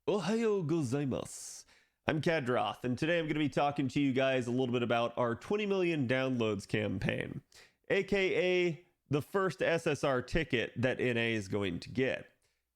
Ohayo gozaimasu. I'm Khadroth, and today I'm going to be talking to you guys a little bit about our 20 million downloads campaign, aka the first SSR ticket that NA is going to get.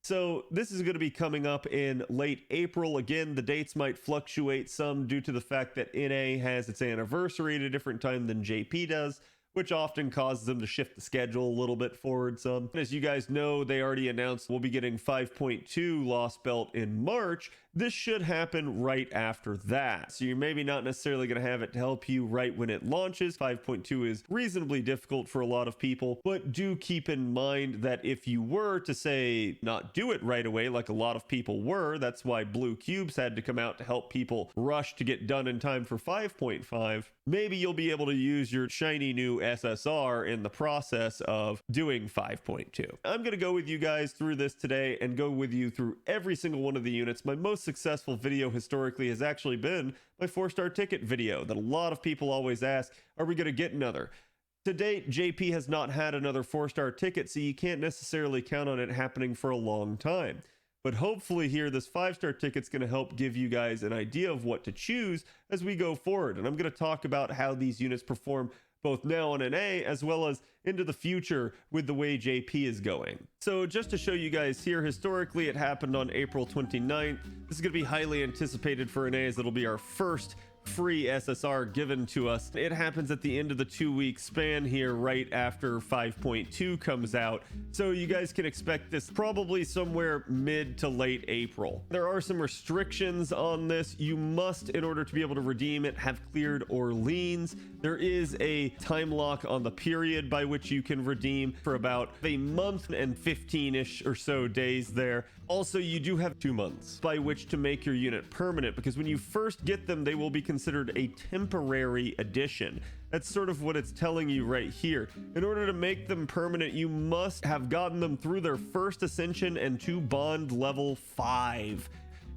So this is going to be coming up in late April. Again, the dates might fluctuate some due to the fact that NA has its anniversary at a different time than JP does, which often causes them to shift the schedule a little bit forward some. As you guys know, they already announced we'll be getting 5.2 Lost Belt in March. This should happen right after that. So you're maybe not necessarily going to have it to help you right when it launches. 5.2 is reasonably difficult for a lot of people, but do keep in mind that if you were to say not do it right away, like a lot of people were, that's why Blue Cubes had to come out to help people rush to get done in time for 5.5. Maybe you'll be able to use your shiny new SSR in the process of doing 5.2. I'm going to go with you guys through this today and go with you through every single one of the units. My most successful video historically has actually been my 4-star ticket video that a lot of people always ask, are we going to get another? To date, JP has not had another 4-star ticket, so you can't necessarily count on it happening for a long time. But hopefully here, this 5-star ticket's going to help give you guys an idea of what to choose as we go forward. And I'm going to talk about how these units perform both now on NA as well as into the future with the way JP is going. So just to show you guys here, historically it happened on April 29th. This is going to be highly anticipated for NA as it'll be our first free SSR given to us. It happens at the end of the 2-week span here right after 5.2 comes out, so you guys can expect this probably somewhere mid to late April. There are some restrictions on this. You must, in order to be able to redeem it, have cleared Orleans. There is a time lock on the period by which you can redeem for about a month and 15-ish or so days there. Also, you do have 2 months by which to make your unit permanent, because when you first get them, they will be considered a temporary addition. That's sort of what it's telling you right here. In order to make them permanent, you must have gotten them through their first ascension and to bond level 5.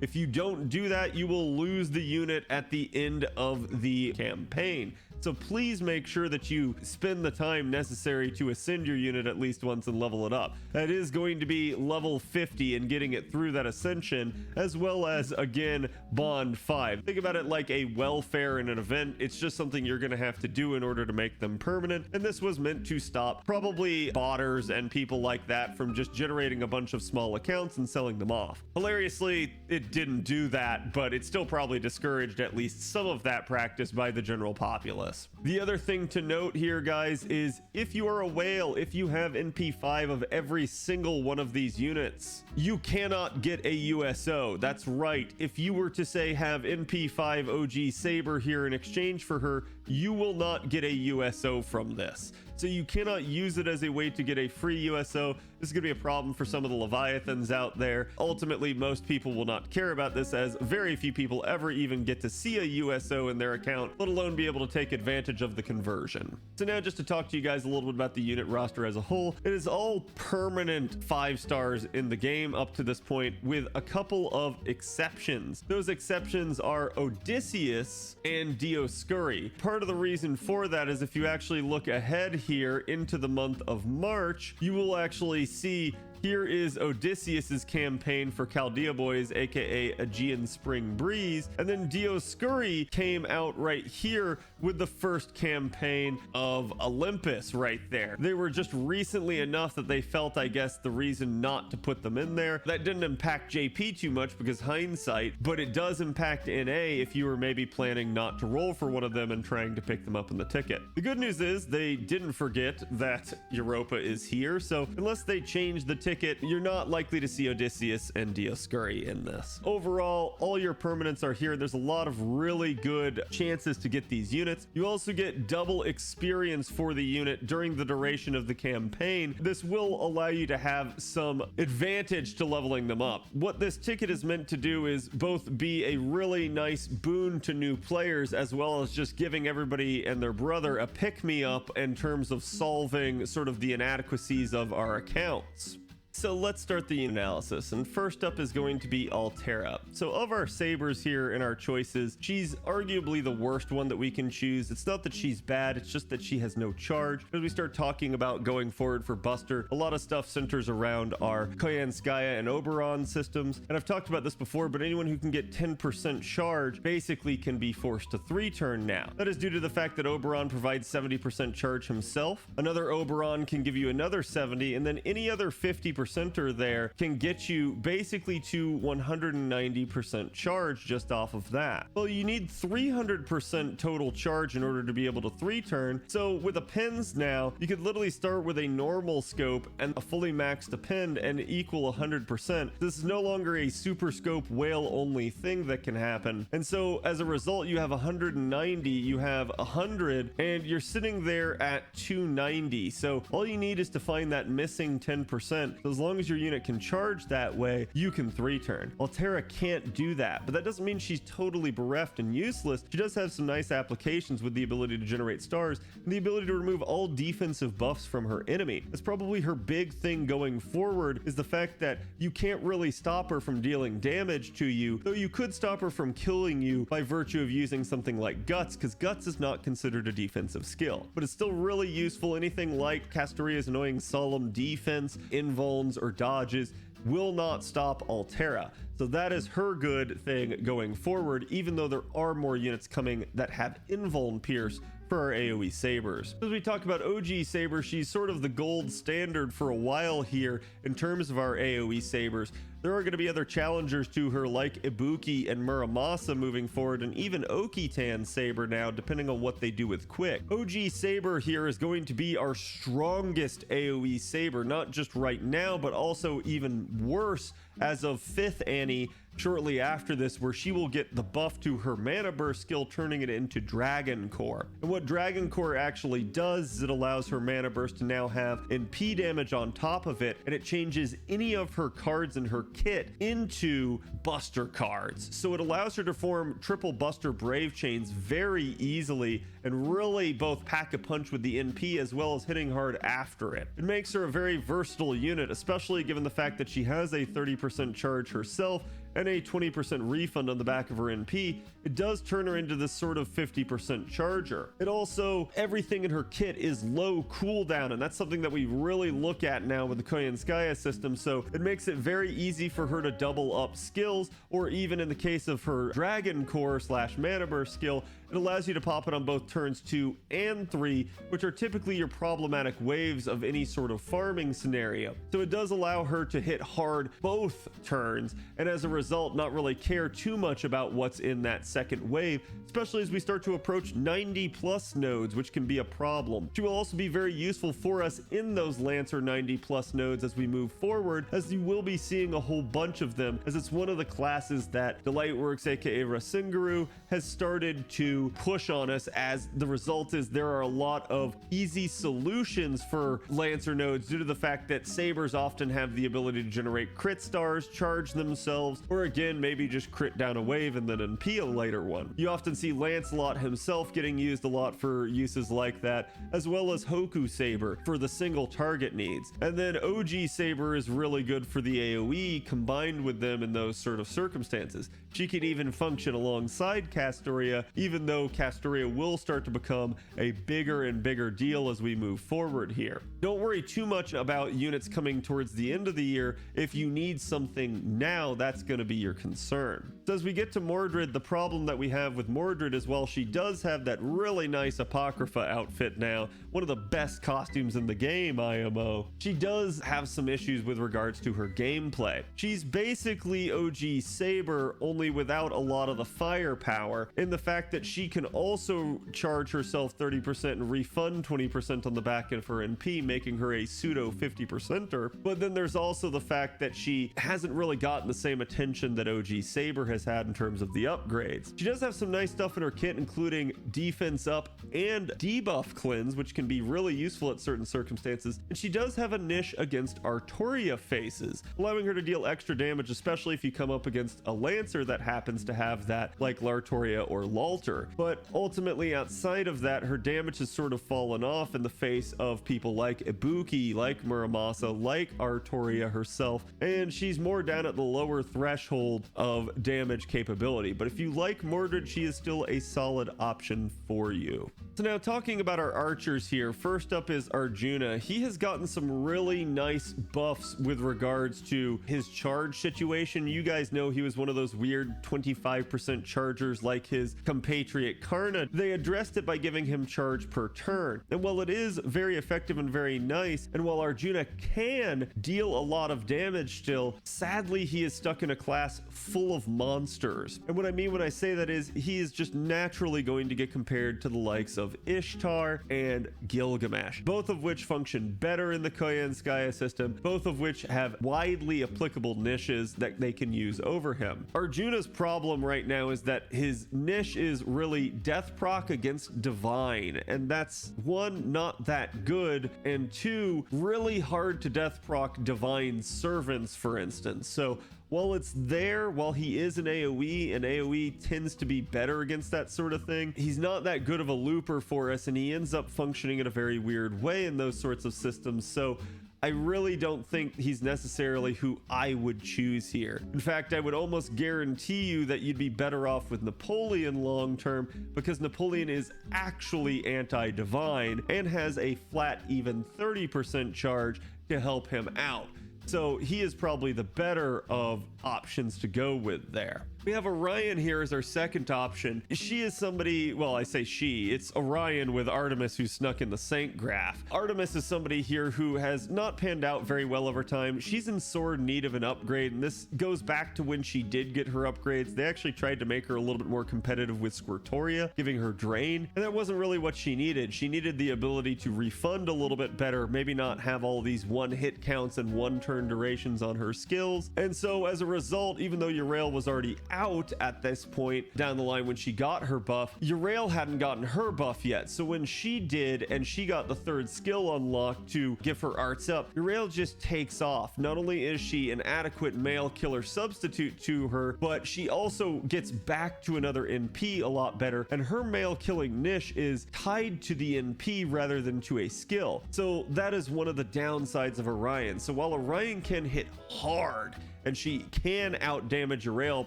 If you don't do that, you will lose the unit at the end of the campaign. So please make sure that you spend the time necessary to ascend your unit at least once and level it up. That is going to be level 50 and getting it through that ascension, as well as, again, bond 5. Think about it like a welfare in an event. It's just something you're going to have to do in order to make them permanent. And this was meant to stop probably botters and people like that from just generating a bunch of small accounts and selling them off. Hilariously, it didn't do that, but it still probably discouraged at least some of that practice by the general populace. The other thing to note here, guys, is if you are a whale, if you have NP5 of every single one of these units, you cannot get a USO. That's right. If you were to say have NP5 OG Saber here in exchange for her, you will not get a USO from this. So you cannot use it as a way to get a free USO. This is going to be a problem for some of the Leviathans out there. Ultimately, most people will not care about this, as very few people ever even get to see a USO in their account, let alone be able to take advantage of the conversion. So now, just to talk to you guys a little bit about the unit roster as a whole, it is all permanent 5 stars in the game up to this point, with a couple of exceptions. Those exceptions are Odysseus and Dioscuri. Part of the reason for that is if you actually look ahead here into the month of March, you will actually see here is Odysseus's campaign for Chaldea Boys, aka Aegean Spring Breeze, and then Dioscuri came out right here with the first campaign of Olympus right there. They were just recently enough that they felt, I guess, the reason not to put them in there. That didn't impact JP too much because hindsight, but it does impact NA if you were maybe planning not to roll for one of them and trying to pick them up in the ticket. The good news is they didn't forget that Europa is here, so unless they change the ticket, you're not likely to see Odysseus and Dioscuri in this. Overall, all your permanents are here. There's a lot of really good chances to get these units. You also get double experience for the unit during the duration of the campaign. This will allow you to have some advantage to leveling them up. What this ticket is meant to do is both be a really nice boon to new players, as well as just giving everybody and their brother a pick-me-up in terms of solving sort of the inadequacies of our accounts. So let's start the analysis, and first up is going to be Altera. So of our Sabers here in our choices, she's arguably the worst one that we can choose. It's not that she's bad, it's just that she has no charge. As we start talking about going forward for Buster, a lot of stuff centers around our Koyanskaya and Oberon systems, and I've talked about this before, but anyone who can get 10% charge basically can be forced to 3-turn now. That is due to the fact that Oberon provides 70% charge himself. Another Oberon can give you another 70, and then any other 50% there can get you basically to 190% charge just off of that. Well, you need 300% total charge in order to be able to 3-turn. So with appends now, you could literally start with a normal scope and a fully maxed append and equal 100%. This is no longer a super scope whale only thing that can happen. And so as a result, you have 190, you have 100, and you're sitting there at 290. So all you need is to find that missing 10%. So as long as your unit can charge that way, you can 3-turn. Altera can't do that, but that doesn't mean she's totally bereft and useless. She does have some nice applications with the ability to generate stars and the ability to remove all defensive buffs from her enemy. That's probably her big thing going forward, is the fact that you can't really stop her from dealing damage to you, though you could stop her from killing you by virtue of using something like Guts, because Guts is not considered a defensive skill, but it's still really useful. Anything like Castoria's annoying solemn defense, invulns, or dodges will not stop Altera. So that is her good thing going forward, even though there are more units coming that have invuln pierce for our AoE Sabers. As we talk about OG Saber, she's sort of the gold standard for a while here in terms of our AoE Sabers. There are going to be other challengers to her like Ibuki and Muramasa moving forward, and even Okitan Saber now, depending on what they do with Quick. OG Saber here is going to be our strongest AoE Saber, not just right now, but also even worse as of 5th Annie shortly after this, where she will get the buff to her mana burst skill, turning it into Dragon Core. And what Dragon Core actually does is it allows her mana burst to now have NP damage on top of it, and it changes any of her cards in her kit into Buster cards. So it allows her to form triple Buster Brave Chains very easily and really both pack a punch with the NP as well as hitting hard after it. It makes her a very versatile unit, especially given the fact that she has a 30% charge herself and a 20% refund on the back of her NP. It does turn her into this sort of 50% charger. It also, everything in her kit is low cooldown, and that's something that we really look at now with the Koyanskaya system, so it makes it very easy for her to double up skills, or even in the case of her Dragon Core / Mana Burst skill, it allows you to pop it on both turns 2 and 3, which are typically your problematic waves of any sort of farming scenario. So it does allow her to hit hard both turns, and as a result, not really care too much about what's in that second wave, especially as we start to approach 90+ nodes, which can be a problem. She will also be very useful for us in those Lancer 90+ nodes as we move forward, as you will be seeing a whole bunch of them, as it's one of the classes that Delightworks, aka Rasengaru, has started to push on us, as the result is there are a lot of easy solutions for Lancer nodes due to the fact that Sabers often have the ability to generate crit stars, charge themselves, or again, maybe just crit down a wave and then NP a later one. You often see Lancelot himself getting used a lot for uses like that, as well as Hoku Saber for the single target needs. And then OG Saber is really good for the AoE combined with them in those sort of circumstances. She can even function alongside Castoria, even though Castoria will start to become a bigger and bigger deal as we move forward here. Don't worry too much about units coming towards the end of the year. If you need something now, that's going to be your concern. So as we get to Mordred, the problem that we have with Mordred is, while she does have that really nice Apocrypha outfit now, one of the best costumes in the game, IMO, she does have some issues with regards to her gameplay. She's basically OG Saber, only without a lot of the firepower, in the fact that she can also charge herself 30% and refund 20% on the back end for NP, making her a pseudo 50%er. But then there's also the fact that she hasn't really gotten the same attention that OG Saber has had in terms of the upgrades. She does have some nice stuff in her kit, including defense up and debuff cleanse, which can be really useful at certain circumstances. And she does have a niche against Artoria faces, allowing her to deal extra damage, especially if you come up against a Lancer that happens to have that, like Lartoria or Lalter. her. But ultimately, outside of that, her damage has sort of fallen off in the face of people like Ibuki, like Muramasa, like Artoria herself, and she's more down at the lower threshold of damage capability. But if you like Mordred, she is still a solid option for you. So now talking about our archers here, first up is Arjuna. He has gotten some really nice buffs with regards to his charge situation. You guys know he was one of those weird 25% chargers like his compatriot Karna. They addressed it by giving him charge per turn. And while it is very effective and very nice, and while Arjuna can deal a lot of damage still, sadly he is stuck in a class full of monsters. And what I mean when I say that is he is just naturally going to get compared to the likes of Ishtar and Gilgamesh, both of which function better in the Koyanskaya system, both of which have widely applicable niches that they can use over him. Arjuna's problem right now is that his niche is really death proc against divine, and that's one, not that good, and two, really hard to death proc divine servants, for instance. So while it's there, while he is an AoE, and AoE tends to be better against that sort of thing, he's not that good of a looper for us, and he ends up functioning in a very weird way in those sorts of systems. So I really don't think he's necessarily who I would choose here. In fact, I would almost guarantee you that you'd be better off with Napoleon long term, because Napoleon is actually anti-divine and has a flat even 30% charge to help him out. So he is probably the better of options to go with there. We have Orion here as our second option. She is somebody, well, I say she, it's Orion with Artemis who snuck in the Saint graph. Artemis is somebody here who has not panned out very well over time. She's in sore need of an upgrade, and this goes back to when she did get her upgrades. They actually tried to make her a little bit more competitive with Squirtoria, giving her Drain, and that wasn't really what she needed. She needed the ability to refund a little bit better, maybe not have all these one hit counts and one turn durations on her skills. And so as a result, even though Urael was already out at this point down the line when she got her buff, Urael hadn't gotten her buff yet. So when she did, and she got the third skill unlocked to give her arts up, Urael just takes off. Not only is she an adequate male killer substitute to her, but she also gets back to another NP a lot better, and her male killing niche is tied to the NP rather than to a skill. So that is one of the downsides of Orion. So while Orion can hit hard and she can out damage Urael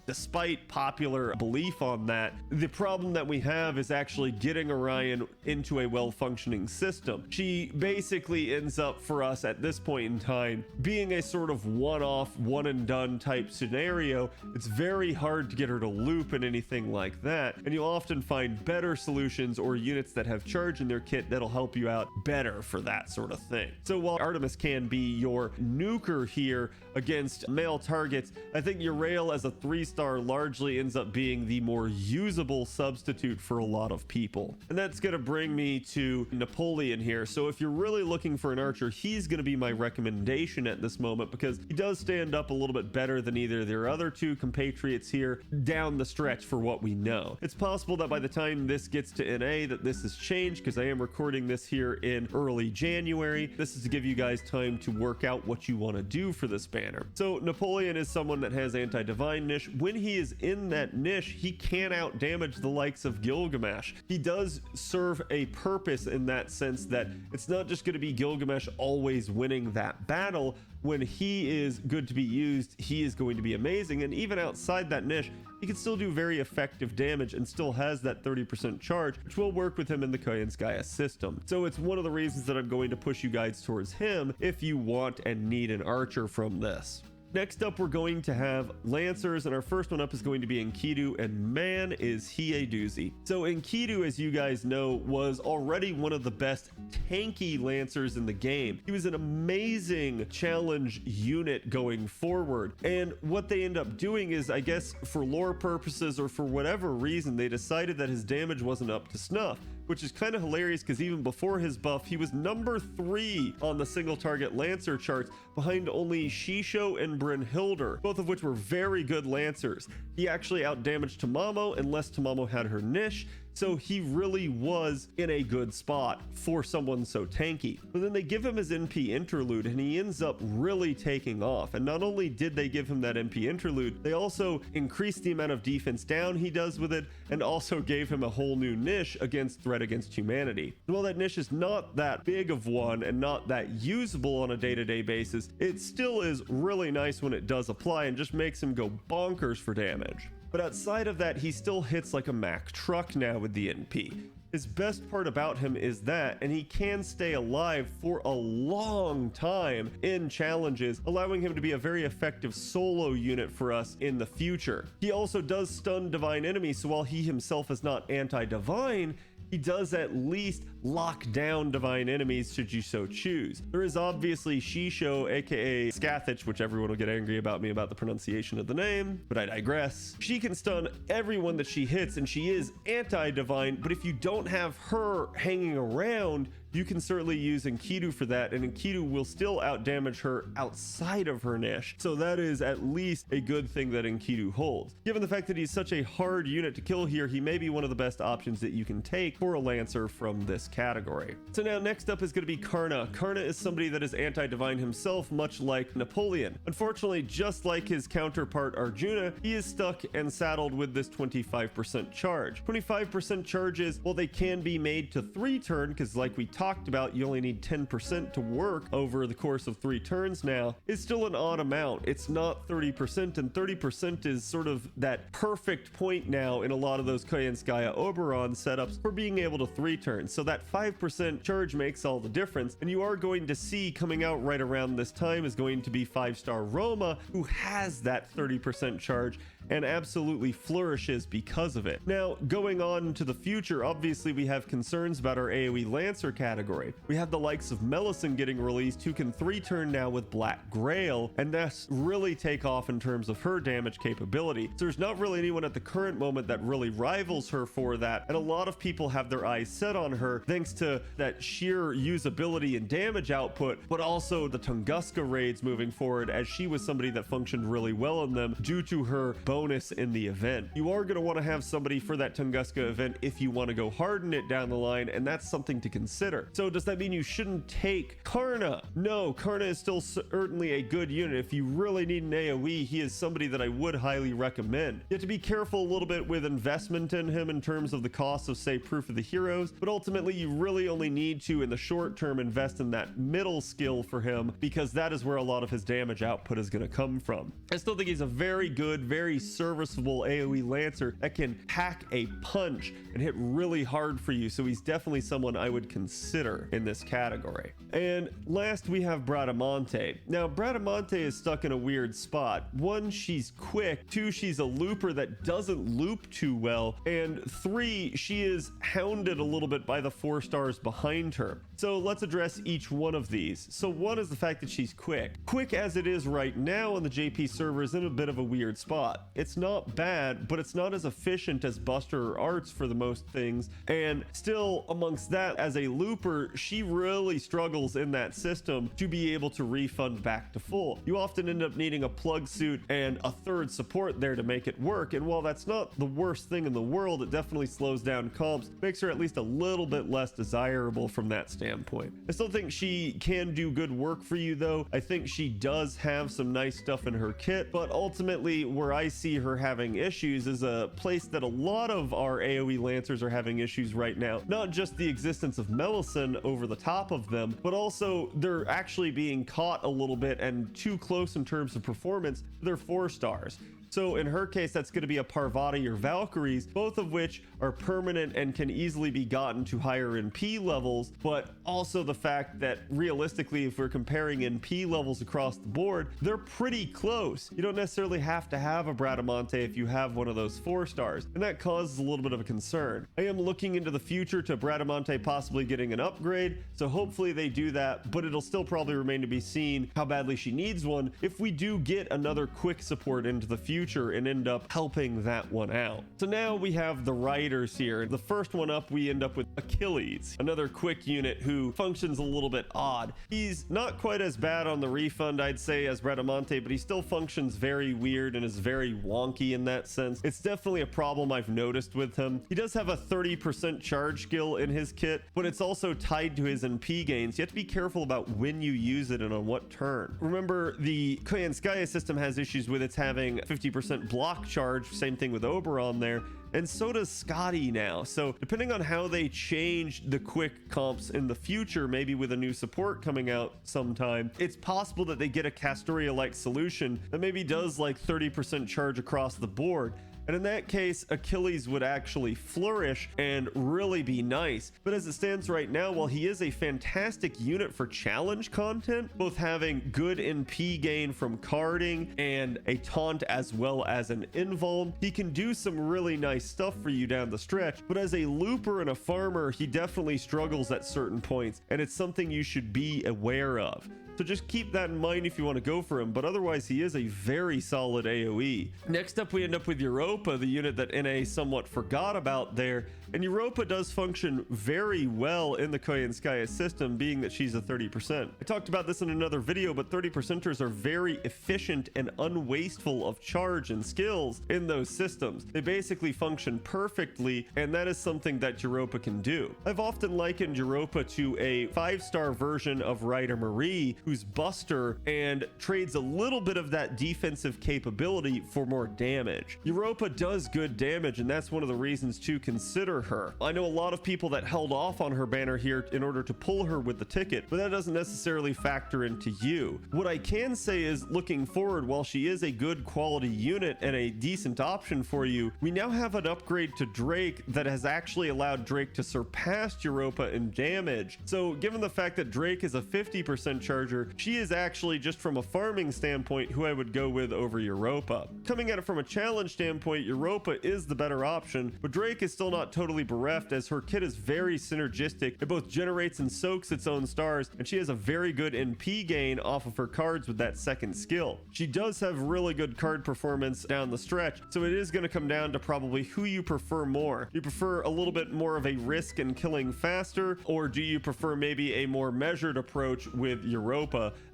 despite popular belief on that, the problem that we have is actually getting Orion into a well-functioning system. She basically ends up for us at this point in time being a sort of one-off, one-and-done type scenario. It's very hard to get her to loop and anything like that, and you'll often find better solutions or units that have charge in their kit that'll help you out better for that sort of thing. So while Artemis can be your nuker here against male targets, I think Urael as a 3-star largely ends up being the more usable substitute for a lot of people. And that's going to bring me to Napoleon here. So if you're really looking for an archer, he's going to be my recommendation at this moment, because he does stand up a little bit better than either of their other two compatriots here down the stretch for what we know. It's possible that by the time this gets to NA that this has changed, because I am recording this here in early January. This is to give you guys time to work out what you want to do for this banner. So Napoleon is someone that has anti-divine niche. When he is in that niche, he can out damage the likes of Gilgamesh. He does serve a purpose in that sense that it's not just going to be Gilgamesh always winning that battle. When he is good to be used, he is going to be amazing, and even outside that niche, he can still do very effective damage and still has that 30% charge, which will work with him in the Koyanskaya system. So it's one of the reasons that I'm going to push you guys towards him if you want and need an archer from this. Next up, we're going to have Lancers, and our first one up is going to be Enkidu, and man, is he a doozy. So Enkidu, as you guys know, was already one of the best tanky Lancers in the game. He was an amazing challenge unit going forward, and what they end up doing is, I guess for lore purposes or for whatever reason, they decided that his damage wasn't up to snuff, which is kind of hilarious because even before his buff, he was number 3 on the single target Lancer charts, behind only Shisho and Brynhildr, both of which were very good Lancers. He actually outdamaged Tamamo unless Tamamo had her niche, So he really was in a good spot for someone so tanky. But then they give him his NP interlude and he ends up really taking off. And not only did they give him that NP interlude, they also increased the amount of defense down he does with it and also gave him a whole new niche against threat against humanity. And while that niche is not that big of one and not that usable on a day-to-day basis, it still is really nice when it does apply and just makes him go bonkers for damage. But outside of that, he still hits like a Mack truck now with the NP. His best part about him is that, and he can stay alive for a long time in challenges, allowing him to be a very effective solo unit for us in the future. He also does stun divine enemies, so while he himself is not anti-divine, he does at least lock down divine enemies should you so choose. There is obviously Shisho, aka Scathich, which everyone will get angry about me about the pronunciation of the name, but I digress. She can stun everyone that she hits and she is anti-divine, but if you don't have her hanging around, you can certainly use Enkidu for that, and Enkidu will still outdamage her outside of her niche. So that is at least a good thing that Enkidu holds. Given the fact that he's such a hard unit to kill here, he may be one of the best options that you can take for a Lancer from this category. So now next up is going to be Karna. Karna is somebody that is anti-divine himself, much like Napoleon. Unfortunately, just like his counterpart Arjuna, he is stuck and saddled with this 25% charge. 25% charges, while they can be made to 3 turn, because like we talked about, you only need 10% to work over the course of 3 turns now, is still an odd amount. It's not 30%, and 30% is sort of that perfect point now in a lot of those Koyanskaya Oberon setups for being able to 3 turns. So that 5% charge makes all the difference, and you are going to see coming out right around this time is going to be 5-star Roma, who has that 30% charge and absolutely flourishes because of it. Now, going on to the future, obviously we have concerns about our AoE Lancer category. We have the likes of Melisson getting released, who can 3-turn now with Black Grail, and that's really take off in terms of her damage capability. So there's not really anyone at the current moment that really rivals her for that, and a lot of people have their eyes set on her thanks to that sheer usability and damage output, but also the Tunguska raids moving forward, as she was somebody that functioned really well in them due to her bonus in the event. You are going to want to have somebody for that Tunguska event if you want to go harden it down the line, and that's something to consider. So does that mean you shouldn't take Karna? No, Karna is still certainly a good unit. If you really need an AoE, he is somebody that I would highly recommend. You have to be careful a little bit with investment in him in terms of the cost of, say, Proof of the Heroes, but ultimately you really only need to, in the short term, invest in that middle skill for him, because that is where a lot of his damage output is going to come from. I still think he's a very good, very serviceable AoE Lancer that can pack a punch and hit really hard for you, so he's definitely someone I would consider in this category. And last we have Bradamante. Now Bradamante is stuck in a weird spot. 1, she's quick. 2, she's a looper that doesn't loop too well, and 3, she is hounded a little bit by the 4 stars behind her. So let's address each one of these. So 1 is the fact that she's quick. Quick as it is right now on the JP server is in a bit of a weird spot. It's not bad, but it's not as efficient as Buster or Arts for the most things, and still amongst that, as a looper, she really struggles in that system to be able to refund back to full. You often end up needing a plug suit and a 3rd support there to make it work, and while that's not the worst thing in the world, it definitely slows down comps, makes her at least a little bit less desirable from that standpoint. I still think she can do good work for you though. I think she does have some nice stuff in her kit, but ultimately where I see her having issues is a place that a lot of our AoE Lancers are having issues right now. Not just the existence of Melisson over the top of them, but also they're actually being caught a little bit and too close in terms of performance. They're 4 stars. So in her case, that's going to be a Parvati or Valkyries, both of which are permanent and can easily be gotten to higher NP levels, but also the fact that realistically, if we're comparing NP levels across the board, they're pretty close. You don't necessarily have to have a Bradamante if you have one of those 4 stars, and that causes a little bit of a concern. I am looking into the future to Bradamante possibly getting an upgrade, so hopefully they do that, but it'll still probably remain to be seen how badly she needs one if we do get another quick support into the future. future and end up helping that one out. So now we have the riders here. The first one up, we end up with Achilles, another quick unit who functions a little bit odd. He's not quite as bad on the refund, I'd say, as Bradamante, but he still functions very weird and is very wonky in that sense. It's definitely a problem I've noticed with him. He does have a 30% charge skill in his kit, but it's also tied to his NP gains. You have to be careful about when you use it and on what turn. Remember, the Koyanskaya system has issues with its having 50% block charge, same thing with Oberon there, and so does Scotty now. So depending on how they change the quick comps in the future, maybe with a new support coming out sometime, it's possible that they get a Castoria-like solution that maybe does like 30% charge across the board. And in that case, Achilles would actually flourish and really be nice. But as it stands right now, while he is a fantastic unit for challenge content, both having good NP gain from carding and a taunt as well as an invuln, he can do some really nice stuff for you down the stretch. But as a looper and a farmer, he definitely struggles at certain points, and it's something you should be aware of. So just keep that in mind if you want to go for him, but otherwise he is a very solid AoE. Next up, we end up with Europa, the unit that NA somewhat forgot about there. And Europa does function very well in the Koyanskaya system, being that she's a 30%. I talked about this in another video, but 30%ers are very efficient and unwasteful of charge and skills in those systems. They basically function perfectly, and that is something that Europa can do. I've often likened Europa to a 5-star version of Ryder Marie, who's Buster and trades a little bit of that defensive capability for more damage. Europa does good damage, and that's one of the reasons to consider her. I know a lot of people that held off on her banner here in order to pull her with the ticket, but that doesn't necessarily factor into you. What I can say is, looking forward, while she is a good quality unit and a decent option for you, we now have an upgrade to Drake that has actually allowed Drake to surpass Europa in damage. So given the fact that Drake is a 50% charger, she is actually, just from a farming standpoint, who I would go with over Europa. Coming at it from a challenge standpoint, Europa is the better option, but Drake is still not totally bereft, as her kit is very synergistic. It both generates and soaks its own stars, and she has a very good NP gain off of her cards with that second skill. She does have really good card performance down the stretch, so it is going to come down to probably who you prefer more. You prefer a little bit more of a risk in killing faster, or do you prefer maybe a more measured approach with Europa?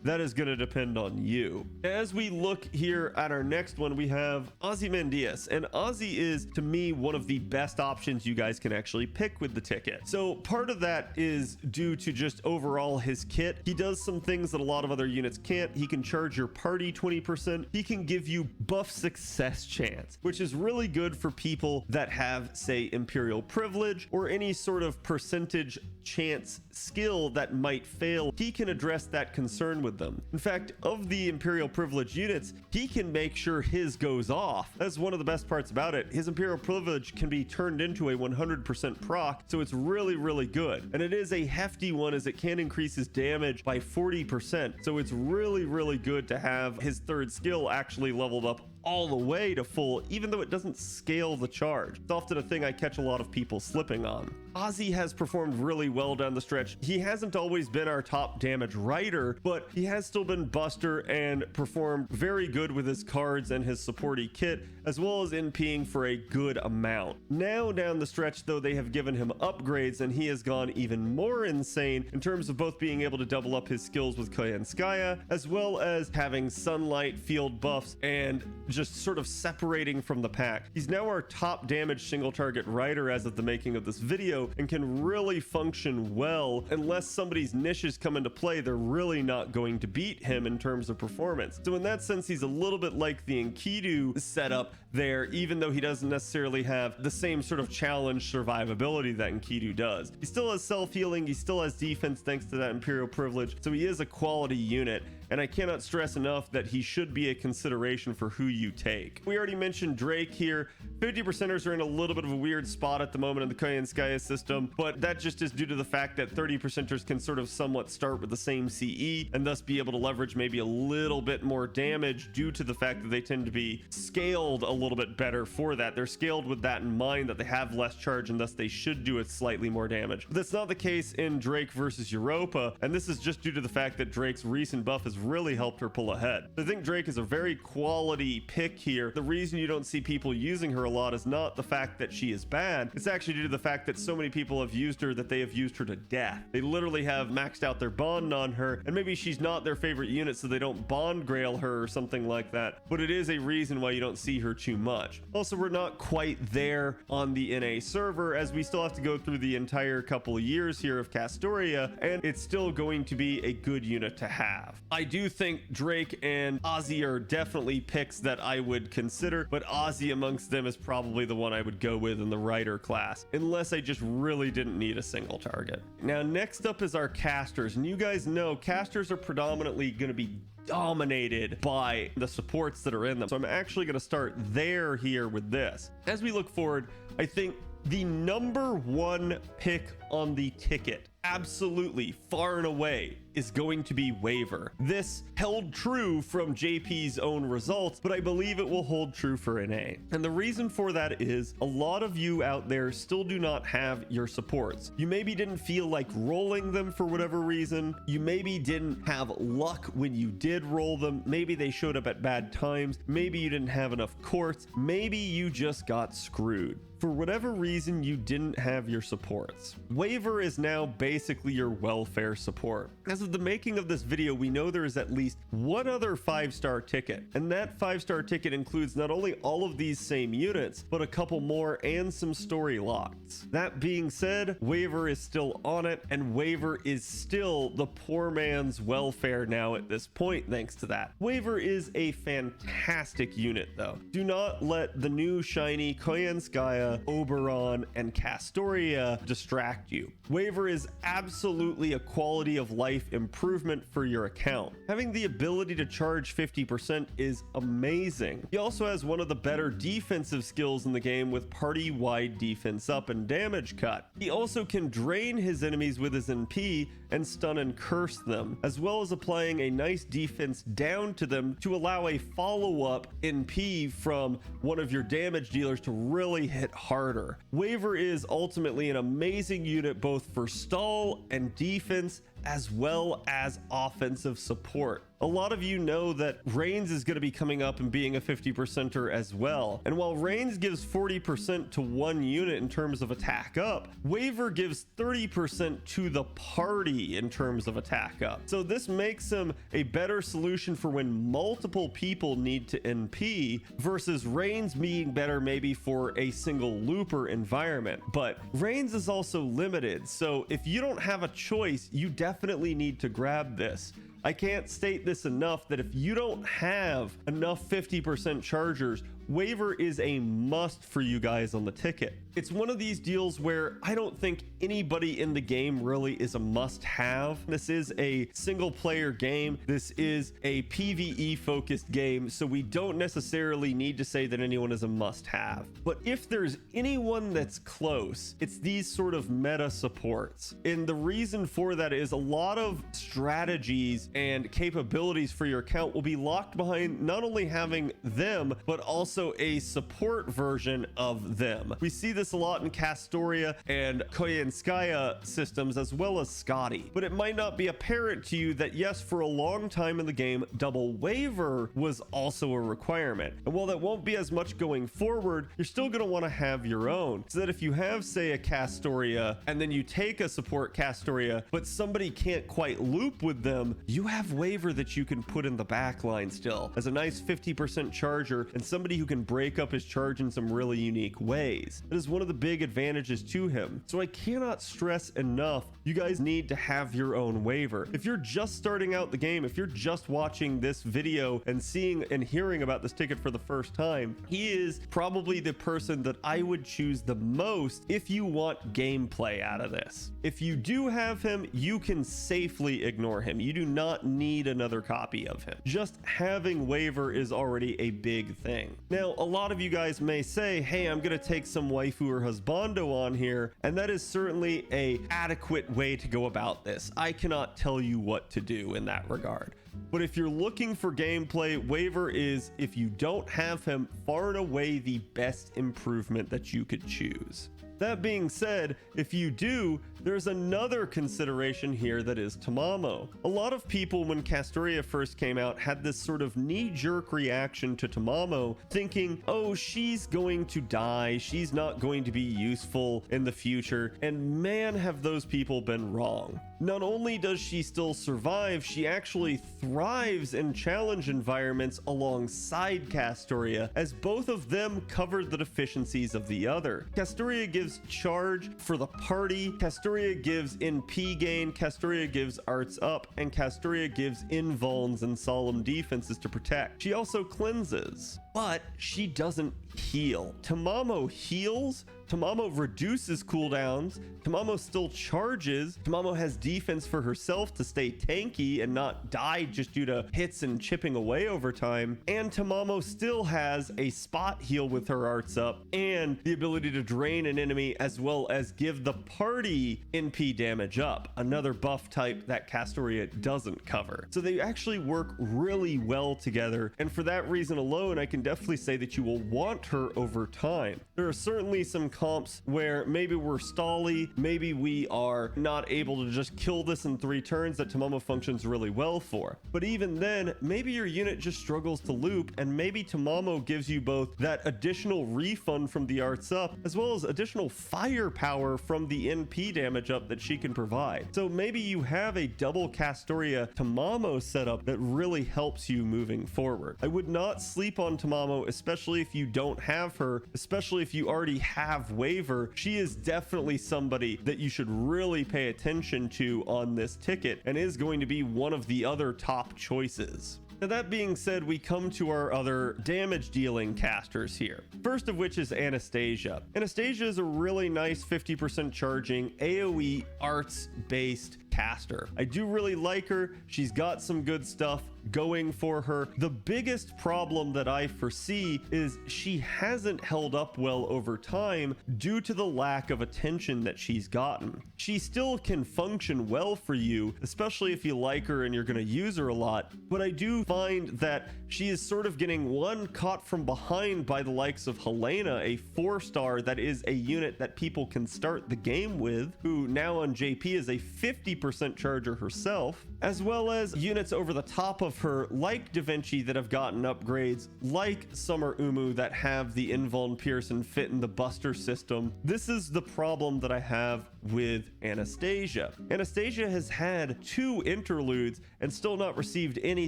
That is going to depend on you. As we look here at our next one, we have Ozymandias, and Ozzy is, to me, one of the best options you guys can actually pick with the ticket. So part of that is due to just overall his kit. He does some things that a lot of other units can't. He can charge your party 20%. He can give you buff success chance, which is really good for people that have, say, Imperial Privilege or any sort of percentage chance skill that might fail. He can address that concern with them. In fact, of the Imperial Privilege units, he can make sure his goes off. That's one of the best parts about it. His Imperial Privilege can be turned into a 100% proc, so it's really, really good. And it is a hefty one, as it can increase his damage by 40%. So it's really, really good to have his third skill actually leveled up all the way to full, even though it doesn't scale the charge. It's often a thing I catch a lot of people slipping on. Ozzy has performed really well down the stretch. He hasn't always been our top damage writer, but he has still been Buster and performed very good with his cards and his supporty kit, as well as NPing for a good amount. Now down the stretch, though, they have given him upgrades, and he has gone even more insane in terms of both being able to double up his skills with Koyanskaya, as well as having sunlight, field buffs, and just sort of separating from the pack. He's now our top damage single target rider as of the making of this video, and can really function well. Unless somebody's niches come into play, they're really not going to beat him in terms of performance. So in that sense, he's a little bit like the Enkidu setup there, even though he doesn't necessarily have the same sort of challenge survivability that Enkidu does. He still has self-healing, he still has defense thanks to that Imperial Privilege, so he is a quality unit, and I cannot stress enough that he should be a consideration for who you take. We already mentioned Drake here. 50%ers are in a little bit of a weird spot at the moment in the Koyanskaya system, but that just is due to the fact that 30%ers can sort of somewhat start with the same CE and thus be able to leverage maybe a little bit more damage due to the fact that they tend to be scaled a little bit better for that. They're scaled with that in mind, that they have less charge and thus they should do it slightly more damage. But that's not the case in Drake versus Europa, and this is just due to the fact that Drake's recent buff is really helped her pull ahead. I think Drake is a very quality pick here. The reason you don't see people using her a lot is not the fact that she is bad. It's actually due to the fact that so many people have used her that they have used her to death. They literally have maxed out their bond on her, and maybe she's not their favorite unit, so they don't bond grail her or something like that, but it is a reason why you don't see her too much. Also, we're not quite there on the NA server, as we still have to go through the entire couple of years here of Castoria, and it's still going to be a good unit to have. I do think Drake and Ozzy are definitely picks that I would consider, but Ozzy amongst them is probably the one I would go with in the Rider class, unless I just really didn't need a single target. Now, next up is our casters, and you guys know casters are predominantly going to be dominated by the supports that are in them. So I'm actually going to start there here with this. As we look forward, I think the number one pick on the ticket, absolutely far and away, is going to be Waver. This held true from JP's own results, but I believe it will hold true for NA. And the reason for that is a lot of you out there still do not have your supports. You maybe didn't feel like rolling them for whatever reason. You maybe didn't have luck when you did roll them. Maybe they showed up at bad times. Maybe you didn't have enough courts. Maybe you just got screwed. For whatever reason, you didn't have your supports. Waver is now basically your welfare support. As of the making of this video, we know there is at least one other 5-star ticket, and that 5-star ticket includes not only all of these same units, but a couple more and some story locks. That being said, Waver is still on it, and Waver is still the poor man's welfare now at this point, thanks to that. Waver is a fantastic unit though. Do not let the new shiny Koyanskaya, Oberon, and Castoria distract you. Waver is absolutely a quality of life improvement for your account. Having the ability to charge 50% is amazing. He also has one of the better defensive skills in the game with party-wide defense up and damage cut. He also can drain his enemies with his NP and stun and curse them, as well as applying a nice defense down to them to allow a follow-up NP from one of your damage dealers to really hit harder. Waver is ultimately an amazing unit both for stall and defense, as well as offensive support. A lot of you know that Reigns is going to be coming up and being a 50%er as well. And while Reigns gives 40% to one unit in terms of attack up, Waver gives 30% to the party in terms of attack up. So this makes him a better solution for when multiple people need to NP versus Reigns being better maybe for a single looper environment. But Reigns is also limited. So if you don't have a choice, you definitely need to grab this. I can't state this enough that if you don't have enough 50% chargers, Waver is a must for you guys on the ticket. It's one of these deals where I don't think anybody in the game really is a must-have. This is a single-player game. This is a PvE focused game, so we don't necessarily need to say that anyone is a must-have. But if there's anyone that's close, it's these sort of meta supports. And the reason for that is a lot of strategies and capabilities for your account will be locked behind not only having them, but also a support version of them. We see this a lot in Castoria and Koyanskaya systems, as well as Scotty, but it might not be apparent to you that yes, for a long time in the game, double Waver was also a requirement. And while that won't be as much going forward, you're still going to want to have your own, so that if you have, say, a Castoria and then you take a support Castoria, but somebody can't quite loop with them, you have Waver that you can put in the back line still as a nice 50% charger and somebody who can break up his charge in some really unique ways. That is one of the big advantages to him. So I cannot stress enough, you guys need to have your own Waver. If you're just starting out the game, if you're just watching this video and seeing and hearing about this ticket for the first time, he is probably the person that I would choose the most if you want gameplay out of this. If you do have him, you can safely ignore him. You do not need another copy of him. Just having Waver is already a big thing. Now, a lot of you guys may say, hey, I'm gonna take some waifu or husbando on here, and that is certainly a adequate way to go about this. I cannot tell you what to do in that regard. But if you're looking for gameplay, Waver is, if you don't have him, far and away the best improvement that you could choose. That being said, if you do, there's another consideration here that is Tamamo. A lot of people, when Castoria first came out, had this sort of knee-jerk reaction to Tamamo, thinking, oh, she's going to die, she's not going to be useful in the future, and man, have those people been wrong. Not only does she still survive, she actually thrives in challenge environments alongside Castoria, as both of them covered the deficiencies of the other. Castoria gives charge for the party, Castoria gives NP gain, Castoria gives arts up, and Castoria gives invulns and solemn defenses to protect. She also cleanses, but she doesn't heal. Tamamo heals, Tamamo reduces cooldowns, Tamamo still charges, Tamamo has defense for herself to stay tanky and not die just due to hits and chipping away over time, and Tamamo still has a spot heal with her arts up and the ability to drain an enemy as well as give the party NP damage up, another buff type that Castoria doesn't cover. So they actually work really well together, and for that reason alone, I can definitely say that you will want her over time. There are certainly some comps where maybe we're stally, maybe we are not able to just kill this in 3 turns that Tamamo functions really well for. But even then, maybe your unit just struggles to loop, and maybe Tamamo gives you both that additional refund from the arts up as well as additional firepower from the NP damage up that she can provide. So maybe you have a double Castoria Tamamo setup that really helps you moving forward. I would not sleep on Tamamo, especially if you don't have her, especially if you already have Waver. She is definitely somebody that you should really pay attention to on this ticket and is going to be one of the other top choices. Now, that being said, we come to our other damage dealing casters here. First of which is Anastasia. Anastasia is a really nice 50% charging AoE arts based caster. I do really like her. She's got some good stuff going for her. The biggest problem that I foresee is she hasn't held up well over time due to the lack of attention that she's gotten. She still can function well for you, especially if you like her and you're going to use her a lot, but I do find that she is sort of getting caught from behind by the likes of Helena, a 4-star that is a unit that people can start the game with, who now on JP is a 50% charger herself, as well as units over the top of her like Da Vinci that have gotten upgrades, like Summer Umu that have the Invuln Pierce and fit in the Buster system. This is the problem that I have with Anastasia. Anastasia has had 2 interludes and still not received any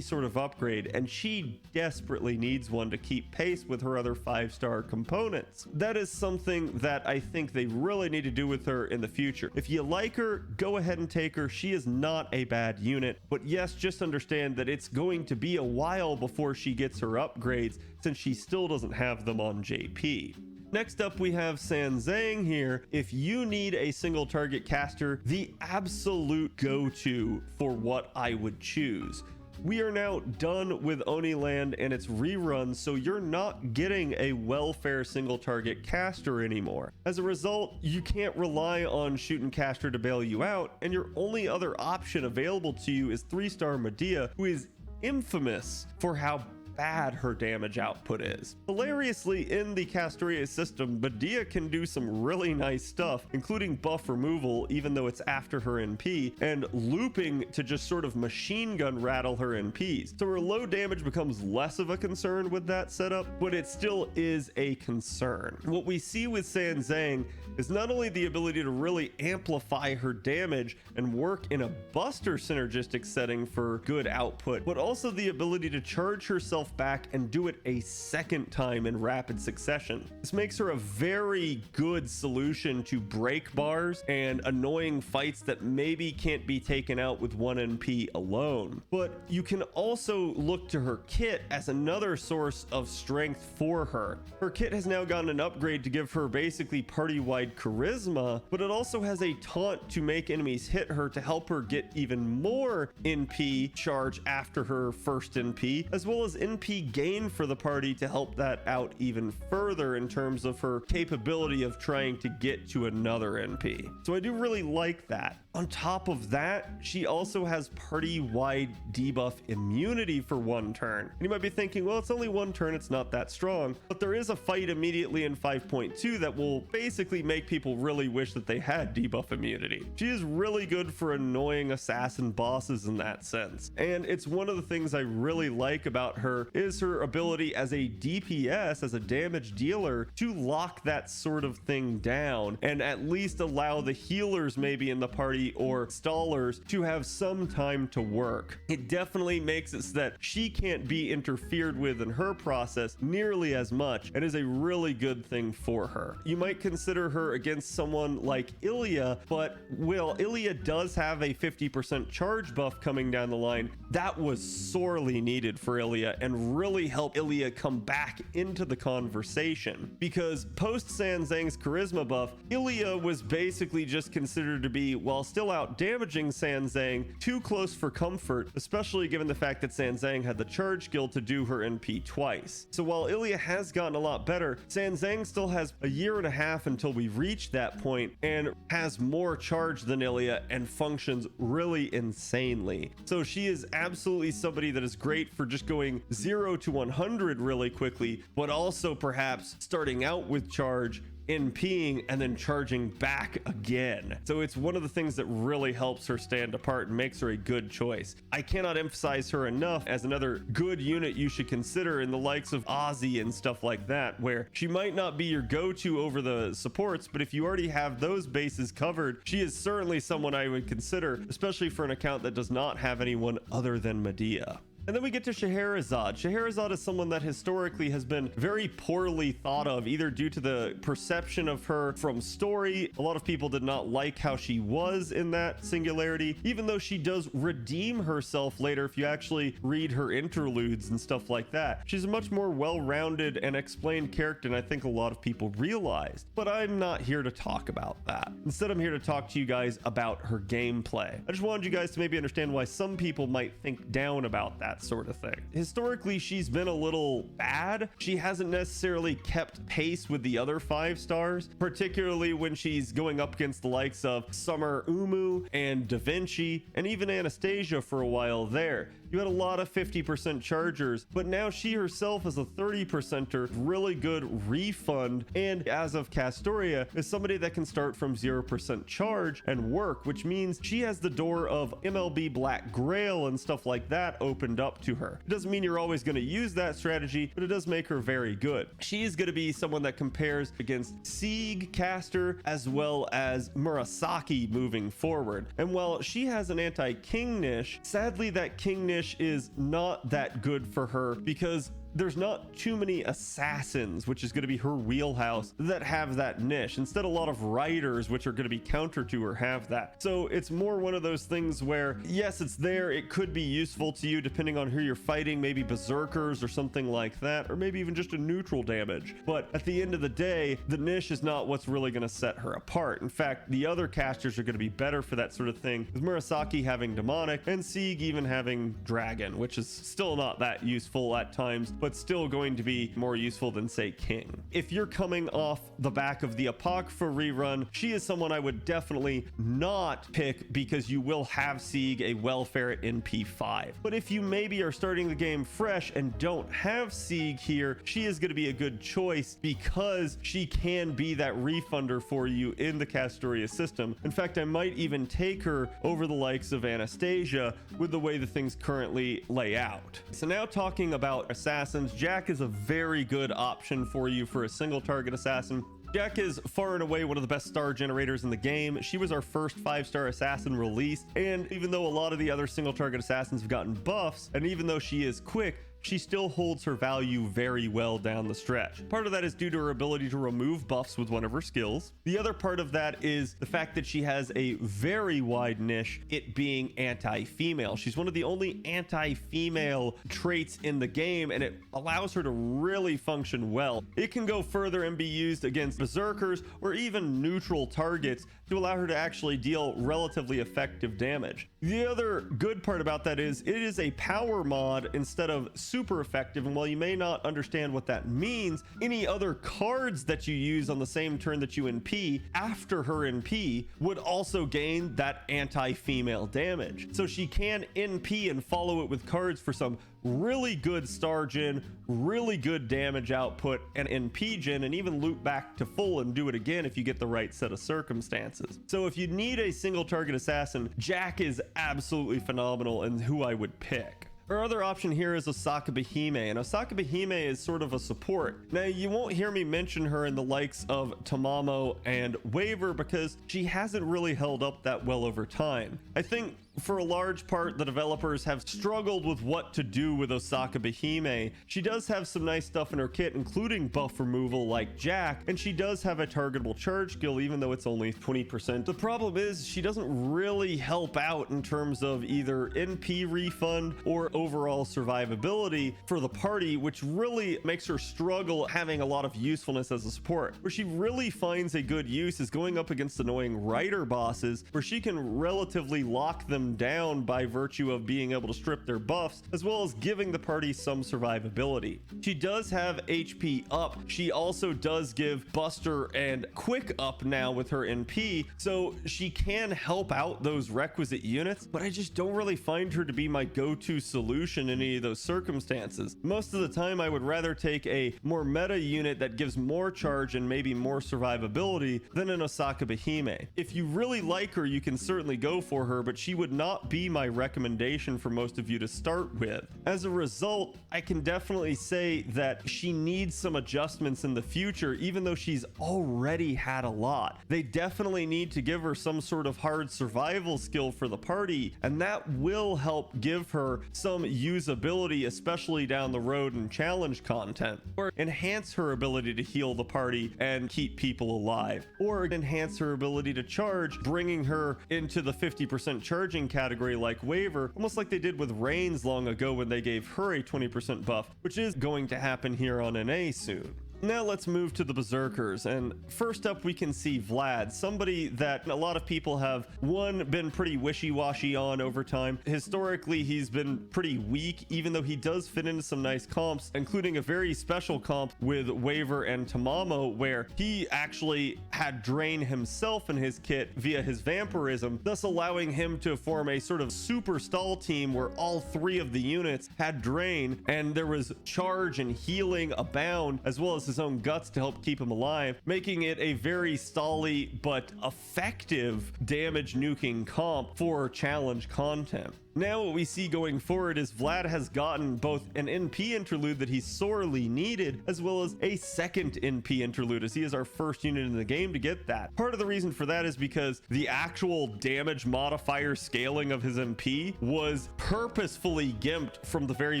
sort of upgrade, and she desperately needs one to keep pace with her other 5-star components. That is something that I think they really need to do with her in the future. If you like her, go ahead and take her. She is not a bad unit, but yes, just understand that it's going to be a while before she gets her upgrades since she still doesn't have them on JP. Next up, we have Sanzang here. If you need a single target caster, the absolute go-to for what I would choose. We are now done with Oniland and its reruns, so you're not getting a welfare single target caster anymore. As a result, you can't rely on shooting caster to bail you out, and your only other option available to you is 3-star Medea, who is infamous for how bad her damage output is. Hilariously, in the Castoria system, Medea can do some really nice stuff, including buff removal even though it's after her NP, and looping to just sort of machine gun rattle her NPs. So her low damage becomes less of a concern with that setup, but it still is a concern. What we see with Sanzang is not only the ability to really amplify her damage and work in a Buster synergistic setting for good output, but also the ability to charge herself back and do it a second time in rapid succession. This makes her a very good solution to break bars and annoying fights that maybe can't be taken out with 1 NP alone. But you can also look to her kit as another source of strength for her. Her kit has now gotten an upgrade to give her basically party-wide charisma, but it also has a taunt to make enemies hit her to help her get even more NP charge after her first NP, as well as NP gain for the party to help that out even further in terms of her capability of trying to get to another NP. So I do really like that. On top of that, she also has party-wide debuff immunity for 1 turn. And you might be thinking, well, it's only 1 turn, it's not that strong. But there is a fight immediately in 5.2 that will basically make people really wish that they had debuff immunity. She is really good for annoying assassin bosses in that sense. And it's one of the things I really like about her is her ability as a DPS, as a damage dealer, to lock that sort of thing down and at least allow the healers maybe in the party or stallers to have some time to work. It definitely makes it so that she can't be interfered with in her process nearly as much, and is a really good thing for her. You might consider her against someone like Ilya, but well, Ilya does have a 50% charge buff coming down the line. That was sorely needed for Ilya and really helped Ilya come back into the conversation, because post Sanzang's charisma buff, Ilya was basically just considered to be, while still out damaging Sanzang, too close for comfort, especially given the fact that Sanzang had the charge skill to do her NP twice. So while Ilya has gotten a lot better, Sanzang still has a 1.5 years until we reach that point and has more charge than Ilya and functions really insanely. So she is absolutely somebody that is great for just going 0 to 100 really quickly, but also perhaps starting out with charge, NPing, and then charging back again. So it's one of the things that really helps her stand apart and makes her a good choice. I cannot emphasize her enough as another good unit you should consider in the likes of Ozzy and stuff like that, where she might not be your go-to over the supports, but if you already have those bases covered, she is certainly someone I would consider, especially for an account that does not have anyone other than Medea. And then we get to Scheherazade. Scheherazade is someone that historically has been very poorly thought of, either due to the perception of her from story. A lot of people did not like how she was in that singularity, even though she does redeem herself later if you actually read her interludes and stuff like that. She's a much more well-rounded and explained character than I think a lot of people realized. But I'm not here to talk about that. Instead, I'm here to talk to you guys about her gameplay. I just wanted you guys to maybe understand why some people might think down about that sort of thing. Historically, she's been a little bad. She hasn't necessarily kept pace with the other 5 stars, particularly when she's going up against the likes of Summer Umu and Da Vinci and even Anastasia for a while there. You had a lot of 50% chargers, but now she herself is a 30%er, really good refund, and as of Castoria, is somebody that can start from 0% charge and work, which means she has the door of MLB Black Grail and stuff like that opened up to her. It doesn't mean you're always going to use that strategy, but it does make her very good. She is going to be someone that compares against Sieg caster as well as Murasaki moving forward. And while she has an anti-king niche, sadly that king niche is not that good for her because there's not too many assassins, which is going to be her wheelhouse, that have that niche. Instead, a lot of riders, which are going to be counter to her, have that. So it's more one of those things where, yes, it's there. It could be useful to you depending on who you're fighting, maybe Berserkers or something like that, or maybe even just a neutral damage. But at the end of the day, the niche is not what's really going to set her apart. In fact, the other casters are going to be better for that sort of thing, with Murasaki having demonic and Sieg even having dragon, which is still not that useful at times, but still going to be more useful than, say, king. If you're coming off the back of the Apocrypha rerun, she is someone I would definitely not pick because you will have Sieg a welfare at NP5. But if you maybe are starting the game fresh and don't have Sieg here, she is going to be a good choice because she can be that refunder for you in the Castoria system. In fact, I might even take her over the likes of Anastasia with the way the things currently lay out. So now talking about assassins, Jack is a very good option for you for a single target assassin. Jack is far and away one of the best star generators in the game. She was our first 5-star assassin released, and even though a lot of the other single target assassins have gotten buffs, and even though she is quick, she still holds her value very well down the stretch. Part of that is due to her ability to remove buffs with one of her skills. The other part of that is the fact that she has a very wide niche, it being anti-female. She's one of the only anti-female traits in the game, and it allows her to really function well. It can go further and be used against Berserkers or even neutral targets to allow her to actually deal relatively effective damage. The other good part about that is it is a power mod instead of super effective, and while you may not understand what that means, any other cards that you use on the same turn that you NP after her NP would also gain that anti-female damage. So she can NP and follow it with cards for some really good star gen, really good damage output, and NP gen, and even loop back to full and do it again if you get the right set of circumstances. So if you need a single target assassin, Jack is absolutely phenomenal and who I would pick. Our other option here is Osaka Behime, and Osaka Behime is sort of a support. Now, you won't hear me mention her in the likes of Tamamo and Waver because she hasn't really held up that well over time. I think for a large part, the developers have struggled with what to do with Osaka Behime. She does have some nice stuff in her kit, including buff removal like Jack, and she does have a targetable charge skill, even though it's only 20%. The problem is she doesn't really help out in terms of either NP refund or overall survivability for the party, which really makes her struggle having a lot of usefulness as a support. Where she really finds a good use is going up against annoying rider bosses, where she can relatively lock them down by virtue of being able to strip their buffs, as well as giving the party some survivability. She does have HP up. She also does give Buster and Quick up now with her NP, so she can help out those requisite units, but I just don't really find her to be my go-to solution in any of those circumstances. Most of the time, I would rather take a more meta unit that gives more charge and maybe more survivability than an Osaka Behime. If you really like her, you can certainly go for her, but she would not be my recommendation for most of you to start with. As a result, I can definitely say that she needs some adjustments in the future, even though she's already had a lot. They definitely need to give her some sort of hard survival skill for the party, and that will help give her some usability, especially down the road in challenge content, or enhance her ability to heal the party and keep people alive, or enhance her ability to charge, bringing her into the 50% charging category like Waver, almost like they did with Reigns long ago when they gave her a 20% buff, which is going to happen here on NA soon. Now let's move to the Berserkers, and first up we can see Vlad, somebody that a lot of people have, one, been pretty wishy-washy on over time. Historically, he's been pretty weak, even though he does fit into some nice comps, including a very special comp with Waver and Tamamo, where he actually had Drain himself in his kit via his vampirism, thus allowing him to form a sort of super stall team where all three of the units had Drain, and there was charge and healing abound, as well as his own guts to help keep him alive, making it a very stally but effective damage nuking comp for challenge content. Now what we see going forward is Vlad has gotten both an NP interlude that he sorely needed, as well as a second NP interlude, as he is our first unit in the game to get that. Part of the reason for that is because the actual damage modifier scaling of his NP was purposefully gimped from the very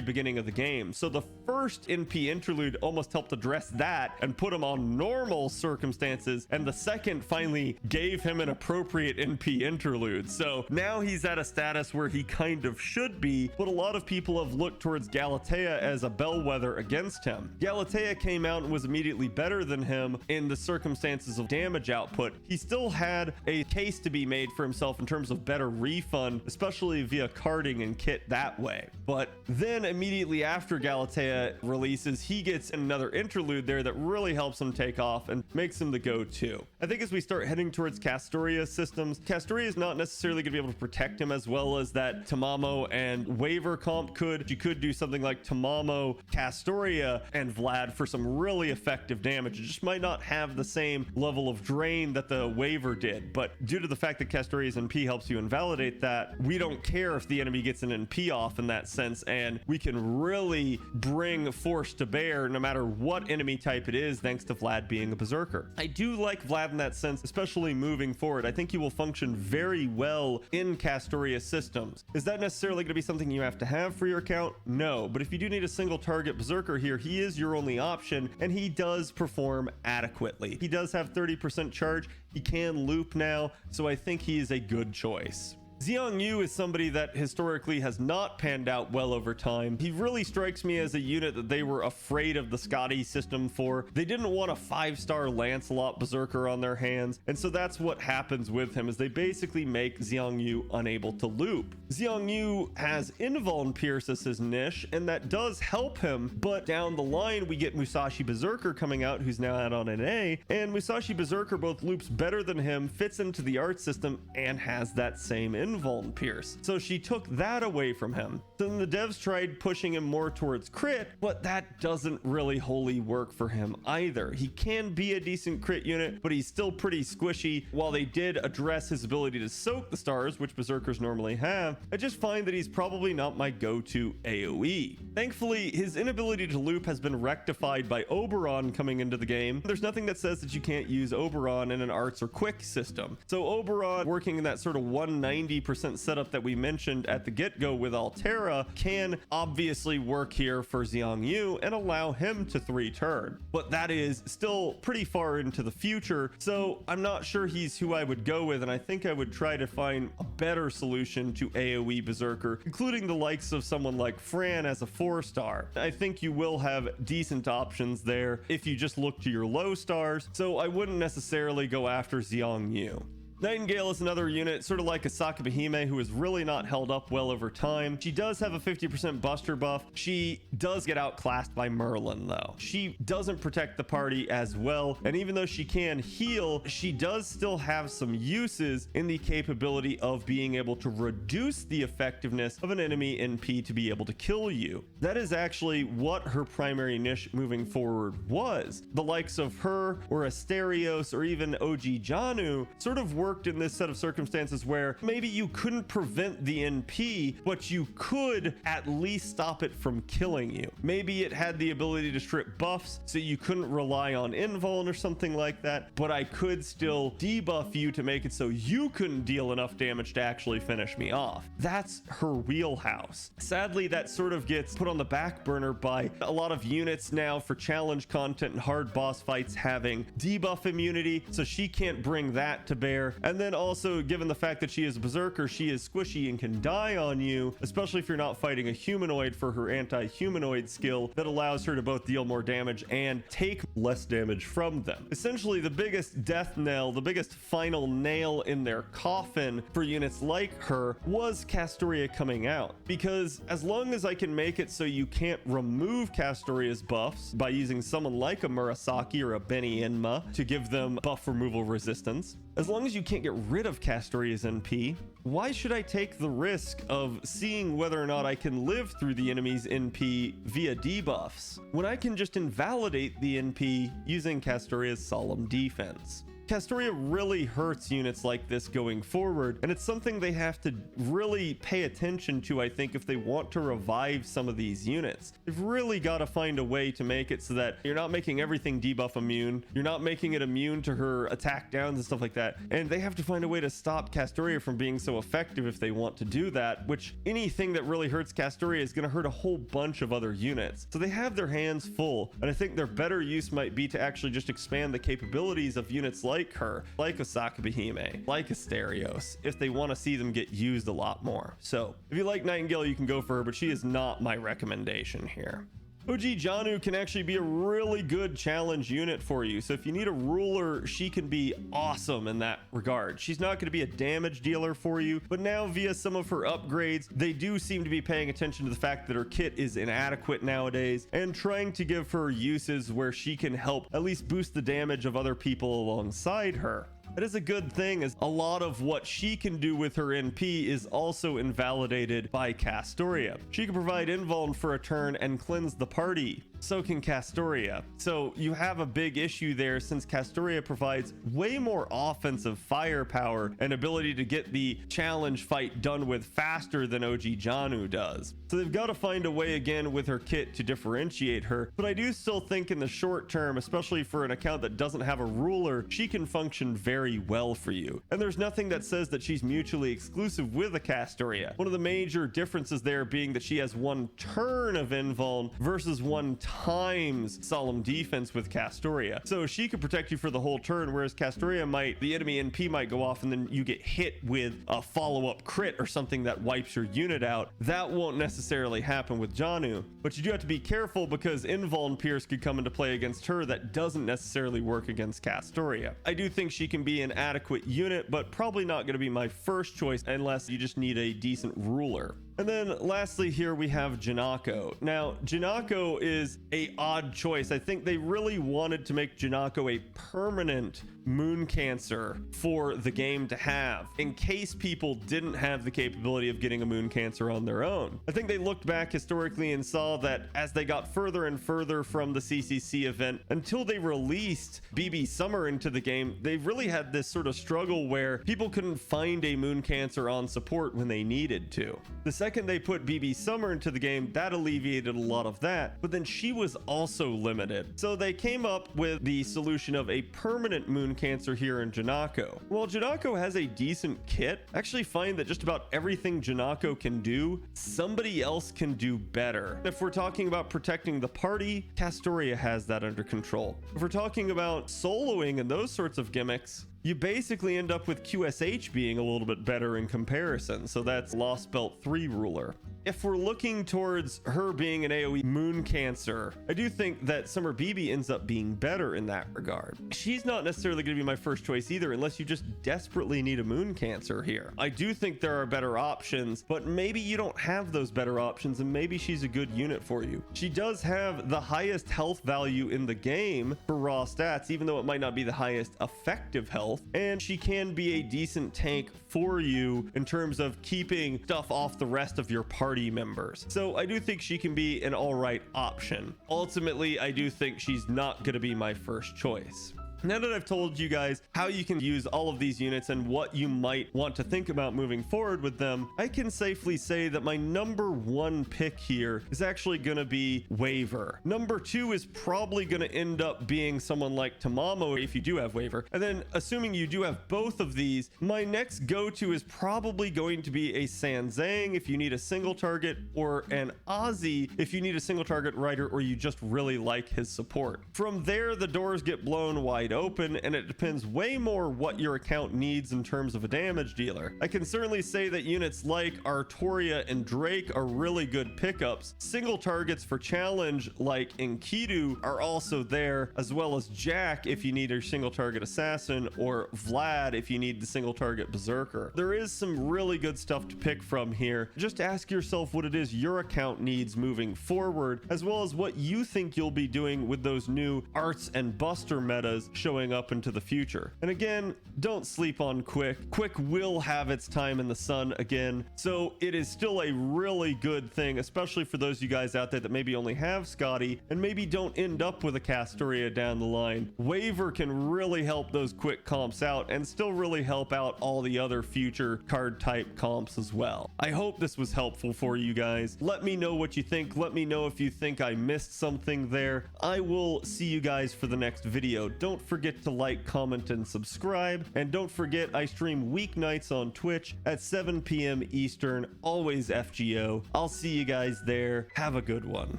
beginning of the game. So the first NP interlude almost helped address that and put him on normal circumstances, and the second finally gave him an appropriate NP interlude. So now he's at a status where he kind of should be, but a lot of people have looked towards Galatea as a bellwether against him. Galatea came out and was immediately better than him in the circumstances of damage output. He still had a case to be made for himself in terms of better refund, especially via carding and kit that way. But then immediately after Galatea releases, he gets another interlude there that really helps him take off and makes him the go-to. I think as we start heading towards Castoria systems, Castoria is not necessarily going to be able to protect him as well as that Tamamo and Waver comp could. You could do something like Tamamo, Castoria, and Vlad for some really effective damage. It just might not have the same level of drain that the Waver did, but due to the fact that Castoria's NP helps you invalidate that, we don't care if the enemy gets an NP off in that sense, and we can really bring force to bear no matter what enemy type it is, thanks to Vlad being a Berserker. I do like Vlad in that sense, especially moving forward. I think he will function very well in Castoria systems. Is that necessarily going to be something you have to have for your account? No, but if you do need a single target Berserker here, he is your only option, and he does perform adequately. He does have 30% charge. He can loop now, so I think he is a good choice. Xiang Yu is somebody that historically has not panned out well over time. He really strikes me as a unit that they were afraid of the Scotty system for. They didn't want a 5-star Lancelot Berserker on their hands, and so that's what happens with him, is they basically make Xiang Yu unable to loop. Xiang Yu has Invuln Pierce as his niche, and that does help him, but down the line we get Musashi Berserker coming out, who's now out on an A, and Musashi Berserker both loops better than him, fits into the art system, and has that same Invuln Pierce. So she took that away from him. Then the devs tried pushing him more towards crit, but that doesn't really wholly work for him either. He can be a decent crit unit, but he's still pretty squishy. While they did address his ability to soak the stars, which Berserkers normally have, I just find that he's probably not my go-to AoE. Thankfully, his inability to loop has been rectified by Oberon coming into the game. There's nothing that says that you can't use Oberon in an arts or quick system. So Oberon, working in that sort of 190% setup that we mentioned at the get-go with Altera, can obviously work here for Xiang Yu and allow him to 3-turn. But that is still pretty far into the future, so I'm not sure he's who I would go with, and I think I would try to find a better solution to AoE Berserker, including the likes of someone like Fran as a 4-star. I think you will have decent options there if you just look to your low stars, so I wouldn't necessarily go after Xiang Yu. Nightingale is another unit, sort of like a Sakabahime, who is really not held up well over time. She does have a 50% buster buff. She does get outclassed by Merlin, though. She doesn't protect the party as well, and even though she can heal, she does still have some uses in the capability of being able to reduce the effectiveness of an enemy NP to be able to kill you. That is actually what her primary niche moving forward was. The likes of her, or Asterios, or even OG Janu sort of worked in this set of circumstances where maybe you couldn't prevent the NP, but you could at least stop it from killing you. Maybe it had the ability to strip buffs, so you couldn't rely on invuln or something like that, but I could still debuff you to make it so you couldn't deal enough damage to actually finish me off. That's her wheelhouse. Sadly, that sort of gets put on the back burner by a lot of units now for challenge content and hard boss fights having debuff immunity, so she can't bring that to bear. And then also, given the fact that she is a Berserker, she is squishy and can die on you, especially if you're not fighting a humanoid, for her anti-humanoid skill that allows her to both deal more damage and take less damage from them. Essentially, the biggest death knell, the biggest final nail in their coffin for units like her was Castoria coming out, because as long as I can make it so you can't remove Castoria's buffs by using someone like a Murasaki or a Beni Enma to give them buff removal resistance, as long as you can't get rid of Castoria's NP, why should I take the risk of seeing whether or not I can live through the enemy's NP via debuffs, when I can just invalidate the NP using Castoria's Solemn Defense? Castoria really hurts units like this going forward, and it's something they have to really pay attention to, I think, if they want to revive some of these units. They've really got to find a way to make it so that you're not making everything debuff immune, you're not making it immune to her attack downs and stuff like that, and they have to find a way to stop Castoria from being so effective if they want to do that, which anything that really hurts Castoria is going to hurt a whole bunch of other units. So they have their hands full, and I think their better use might be to actually just expand the capabilities of units like her, like a Sakabahime, like Asterios, if they want to see them get used a lot more. So if you like Nightingale, you can go for her, but she is not my recommendation here. OG Janu can actually be a really good challenge unit for you. So if you need a ruler, she can be awesome in that regard. She's not going to be a damage dealer for you, but now via some of her upgrades, they do seem to be paying attention to the fact that her kit is inadequate nowadays and trying to give her uses where she can help at least boost the damage of other people alongside her. That is a good thing, as a lot of what she can do with her NP is also invalidated by Castoria. She can provide invuln for a turn and cleanse the party. So can Castoria. So you have a big issue there, since Castoria provides way more offensive firepower and ability to get the challenge fight done with faster than OG Janu does. So they've got to find a way again with her kit to differentiate her, but I do still think in the short term, especially for an account that doesn't have a ruler, she can function very well for you. And there's nothing that says that she's mutually exclusive with a Castoria. One of the major differences there being that she has one turn of invuln versus one times Solemn Defense with Castoria. So she could protect you for the whole turn, whereas Castoria might, the enemy NP might go off and then you get hit with a follow-up crit or something that wipes your unit out. That won't necessarily happen with Janu, but you do have to be careful because Invuln Pierce could come into play against her that doesn't necessarily work against Castoria. I do think she can be an adequate unit, but probably not going to be my first choice unless you just need a decent ruler. And then lastly here we have Janako. Now Janako is a odd choice. I think they really wanted to make Janako a permanent moon cancer for the game to have in case people didn't have the capability of getting a moon cancer on their own. I think they looked back historically and saw that as they got further and further from the CCC event until they released BB Summer into the game, they've really had this sort of struggle where people couldn't find a moon cancer on support when they needed to. The second they put BB Summer into the game, that alleviated a lot of that, but then she was also limited. So they came up with the solution of a permanent moon cancer here in Janako. While Janako has a decent kit, I actually find that just about everything Janako can do, somebody else can do better. If we're talking about protecting the party, Castoria has that under control. If we're talking about soloing and those sorts of gimmicks, you basically end up with QSH being a little bit better in comparison. So that's Lost Belt 3 ruler. If we're looking towards her being an AoE moon cancer, I do think that Summer BB ends up being better in that regard. She's not necessarily going to be my first choice either, unless you just desperately need a moon cancer here. I do think there are better options, but maybe you don't have those better options and maybe she's a good unit for you. She does have the highest health value in the game for raw stats, even though it might not be the highest effective health, and she can be a decent tank for you in terms of keeping stuff off the rest of your party members. So I do think she can be an all right option. Ultimately, I do think she's not going to be my first choice. Now that I've told you guys how you can use all of these units and what you might want to think about moving forward with them, I can safely say that my number one pick here is actually going to be Waver. Number two is probably going to end up being someone like Tamamo if you do have Waver. And then assuming you do have both of these, my next go-to is probably going to be a Sanzang if you need a single target, or an Ozzy if you need a single target rider or you just really like his support. From there, the doors get blown wide open, and it depends way more what your account needs in terms of a damage dealer. I can certainly say that units like Artoria and Drake are really good pickups. Single targets for challenge like Enkidu are also there, as well as Jack if you need a single target assassin, or Vlad if you need the single target berserker. There is some really good stuff to pick from here. Just ask yourself what it is your account needs moving forward, as well as what you think you'll be doing with those new arts and buster metas showing up into the future. And again, don't sleep on Quick. Quick will have its time in the sun again, so it is still a really good thing, especially for those of you guys out there that maybe only have Scotty and maybe don't end up with a Castoria down the line. Waver can really help those Quick comps out and still really help out all the other future card type comps as well. I hope this was helpful for you guys. Let me know what you think. Let me know if you think I missed something there. I will see you guys for the next video. Don't forget to like, comment, and subscribe. And don't forget, I stream weeknights on Twitch at 7 p.m. Eastern, always FGO. I'll see you guys there. Have a good one.